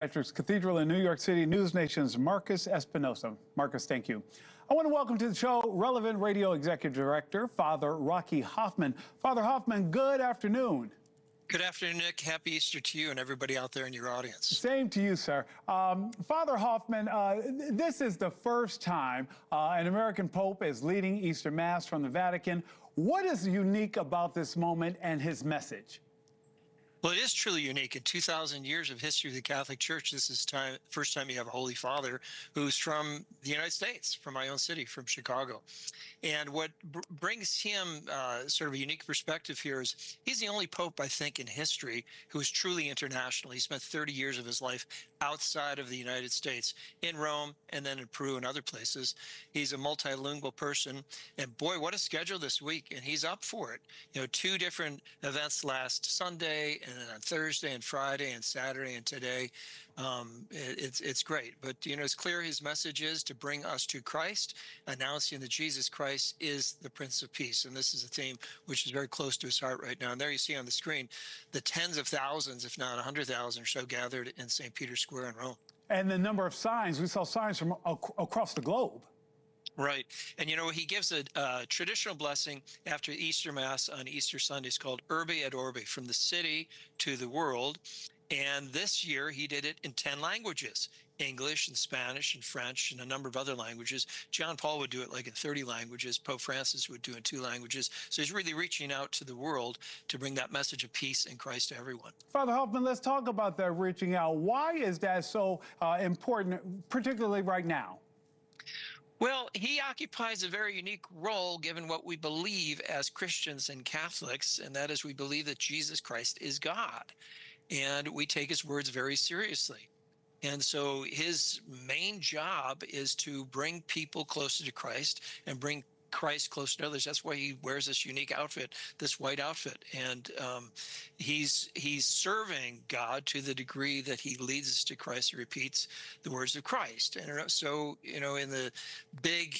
Patrick's Cathedral in New York City, NewsNation's Marcus Espinosa. Marcus, thank you. I want to welcome to the show Relevant Radio Executive Director, Father Rocky Hoffman. Father Hoffman, good afternoon. Good afternoon, Nick. Happy Easter to you and everybody out there in your audience. Same to you, sir. Father Hoffman, this is the first time an American Pope is leading Easter Mass from the Vatican. What is unique about this moment and his message? Well, it is truly unique. In 2,000 years of history of the Catholic Church, this is first time you have a Holy Father who's from the United States, from my own city, from Chicago. And what brings him sort of a unique perspective here is he's the only Pope, I think, in history who is truly international. He spent 30 years of his life outside of the United States, in Rome and then in Peru and other places. He's a multilingual person. And boy, what a schedule this week. And he's up for it. You know, 2 different events last Sunday, and then on Thursday and Friday and Saturday and today. It's great. But, you know, it's clear his message is to bring us to Christ, announcing that Jesus Christ is the Prince of Peace. And this is a theme which is very close to his heart right now. And there you see on the screen the tens of thousands, if not 100,000 or so, gathered in St. Peter's Square in Rome. And the number of signs, we saw signs from across the globe. Right. And, you know, he gives a traditional blessing after Easter Mass on Easter Sunday. It's called Urbi et Orbi, from the city to the world. And this year he did it in 10 languages, English and Spanish and French and a number of other languages. John Paul would do it like in 30 languages. Pope Francis would do it in 2 languages. So he's really reaching out to the world to bring that message of peace and Christ to everyone. Father Hoffman, let's talk about that reaching out. Why is that so important, particularly right now? Well, he occupies a very unique role given what we believe as Christians and Catholics, and that is we believe that Jesus Christ is God, and we take his words very seriously. And so his main job is to bring people closer to Christ and bring Christ close to others. That's why he wears this unique outfit, this white outfit. And he's serving God to the degree that he leads us to Christ. He repeats the words of Christ. And so, you know, in the big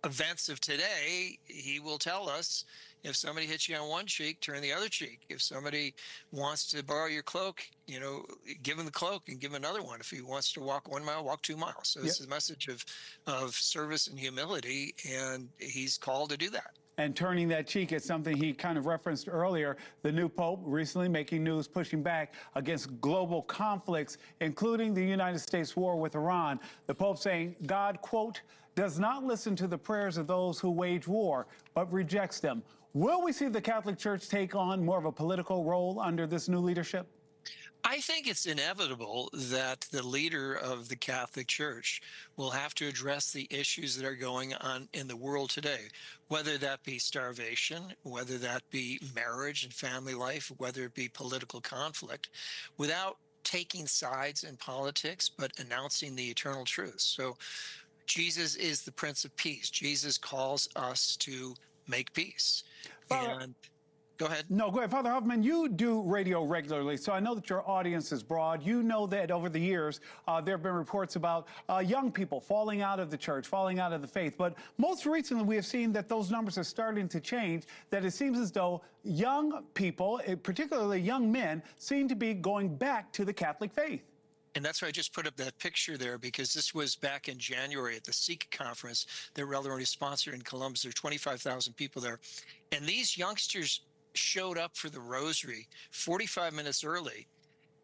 events of today, he will tell us, if somebody hits you on one cheek, turn the other cheek. If somebody wants to borrow your cloak, you know, give him the cloak and give him another one. If he wants to walk 1 mile, walk 2 miles. So this is a message of service and humility, and he's called to do that. And turning that cheek is something he kind of referenced earlier. The new Pope recently making news, pushing back against global conflicts, including the United States war with Iran. The Pope saying God, quote, does not listen to the prayers of those who wage war, but rejects them. Will we see the Catholic Church take on more of a political role under this new leadership? I think it's inevitable that the leader of the Catholic Church will have to address the issues that are going on in the world today, whether that be starvation, whether that be marriage and family life, whether it be political conflict, without taking sides in politics, but announcing the eternal truth. So Jesus is the Prince of Peace. Jesus calls us to make peace. And go ahead. No, go ahead. Father Hoffman, you do radio regularly, so I know that your audience is broad. You know that over the years, there have been reports about young people falling out of the church, falling out of the faith. But most recently, we have seen that those numbers are starting to change, that it seems as though young people, particularly young men, seem to be going back to the Catholic faith. And that's why I just put up that picture there, because this was back in January at the Sikh conference that Relevant sponsored in Columbus. There were 25,000 people there. And these youngsters showed up for the rosary 45 minutes early.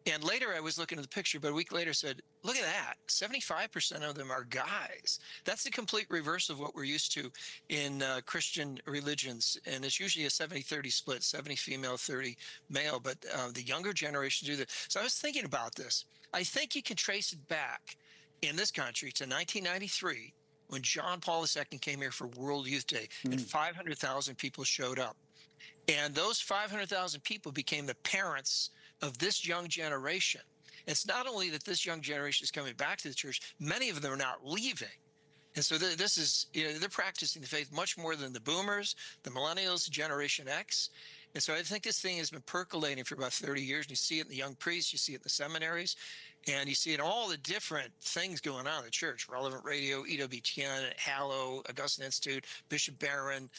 And later I was looking at the picture, but a week later said, look at that, 75% of them are guys. That's the complete reverse of what we're used to in Christian religions. And it's usually a 70-30 split, 70 female, 30 male, but the younger generation do that. So I was thinking about this. I think you can trace it back in this country to 1993, when John Paul II came here for World Youth Day, and 500,000 people showed up. And those 500,000 people became the parents of this young generation. It's not only that this young generation is coming back to the church, many of them are not leaving. And so this is, you know, they're practicing the faith much more than the boomers, the millennials, Generation X. And so I think this thing has been percolating for about 30 years. And you see it in the young priests, you see it in the seminaries, and you see it in all the different things going on in the church. Relevant Radio, EWTN, Hallow, Augustine Institute, Bishop Barron,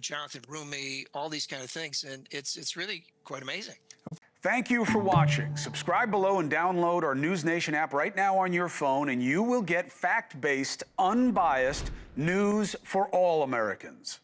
Jonathan Rumi, all these kind of things. And it's really quite amazing. Thank you for watching. Subscribe below and download our NewsNation app right now on your phone, and you will get fact-based, unbiased news for all Americans.